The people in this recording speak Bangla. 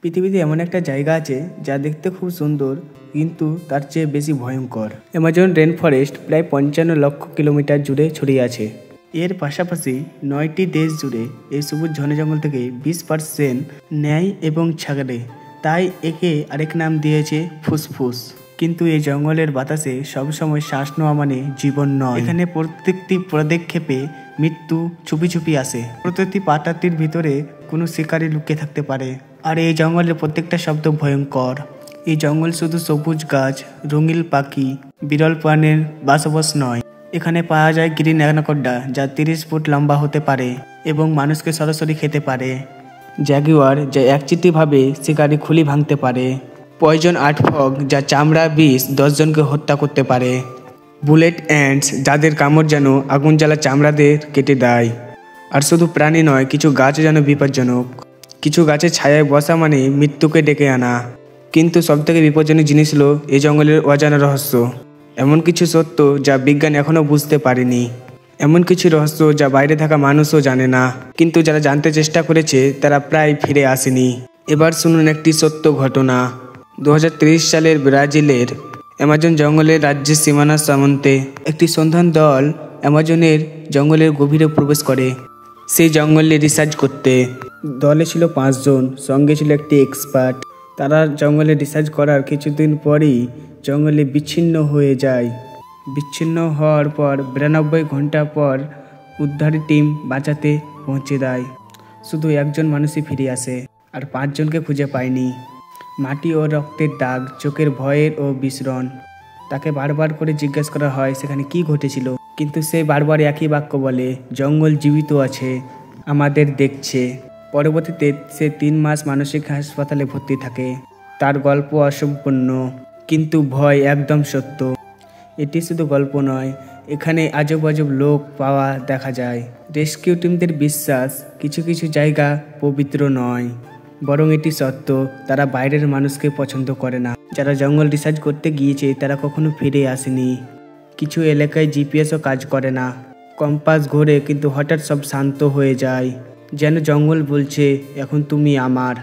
পৃথিবীতে এমন একটা জায়গা আছে যা দেখতে খুব সুন্দর কিন্তু তার চেয়ে বেশি ভয়ঙ্কর। অ্যামাজন রেন ফরেস্ট প্রায় 55 লক্ষ কিলোমিটার জুড়ে ছড়িয়ে আছে। এর পাশাপাশি 9টি দেশ জুড়ে এই সবুজ ঘন জঙ্গল থেকে 20% নেয় এবং ছাগলে, তাই একে আরেক নাম দিয়েছে ফুসফুস। কিন্তু এই জঙ্গলের বাতাসে সবসময় শ্বাস নেওয়া মানে জীবন নয়। এখানে প্রত্যেকটি পদক্ষেপে মৃত্যু চুপি চুপি আসে। প্রতিটি পাতাটির ভিতরে কোনো শিকারী লুকিয়ে থাকতে পারে। আর এই জঙ্গলের প্রত্যেকটা শব্দ ভয়ঙ্কর। এই জঙ্গল শুধু সবুজ গাছ, রঙিন পাখি, বিরল প্রাণীর বাসবাস নয়, এখানে পাওয়া যায় গ্রিন অ্যানাকোন্ডা যা 30 ফুট লম্বা হতে পারে এবং মানুষকে সরাসরি খেতে পারে। জাগুয়ার যা একচিটিভাবে শিকারি খুলি ভাঙতে পারে। পয়জন আর্টফগ যা চামড়া বিষ 10 জনকে হত্যা করতে পারে। বুলেট অ্যান্টস যাদের কামড় যেন আগুন জ্বালা চামড়াদের কেটে দেয়। আর শুধু প্রাণী নয়, কিছু গাছ যেন বিপজ্জনক। কিছু গাছের ছায়ায় বসা মানে মৃত্যুকে ডেকে আনা। কিন্তু সবথেকে বিপজ্জনক জিনিস হলো এই জঙ্গলের অজানা রহস্য। এমন কিছু সত্য যা বিজ্ঞান এখনও বুঝতে পারেনি। এমন কিছু রহস্য যা বাইরে থাকা মানুষও জানে না, কিন্তু যারা জানতে চেষ্টা করেছে তারা প্রায় ফিরে আসেনি। এবার শুনুন একটি সত্য ঘটনা। 2023 সালের ব্রাজিলের অ্যামাজন জঙ্গলের রাজ্যের সীমানার সামন্তে একটি সন্ধান দল অ্যামাজনের জঙ্গলের গভীরে প্রবেশ করে সেই জঙ্গলে রিসার্চ করতে। দলে ছিল 5 জন, সঙ্গে ছিল একটি এক্সপার্ট। তারা জঙ্গলে রিসার্চ করার কিছুদিন পরই জঙ্গলে বিচ্ছিন্ন হয়ে যায়। বিচ্ছিন্ন হওয়ার পর 92 ঘন্টা পর উদ্ধার টিম বাঁচাতে পৌঁছে দেয়। শুধু একজন মানুষই ফিরে আসে, আর 5 জনকে খুঁজে পায়নি। মাটি ও রক্তের দাগ, চোখের ভয়ের ও বিস্মরণ। তাকে বারবার করে জিজ্ঞেস করা হয় সেখানে কি ঘটেছিল, কিন্তু সে বারবার একই বাক্য বলে, জঙ্গল জীবিত আছে, আমাদের দেখছে। পরবর্তীতে সে 3 মাস মানসিক হাসপাতালে ভর্তি থাকে। তার গল্প অসম্পূর্ণ, কিন্তু ভয় একদম সত্য। এটি শুধু গল্প নয়, এখানে আজব আজব লোক পাওয়া দেখা যায়। রেস্কিউ টিমদের বিশ্বাস কিছু কিছু জায়গা পবিত্র নয়, বরং এটি সত্য তারা বাইরের মানুষকে পছন্দ করে না। যারা জঙ্গল রিসার্চ করতে গিয়েছে তারা কখনো ফিরে আসেনি। কিছু এলাকায় জিপিএসও কাজ করে না। কম্পাস ঘোরে কিন্তু হঠাৎ সব শান্ত হয়ে যায়, যেন জঙ্গল বলছে এখন তুমি আমার।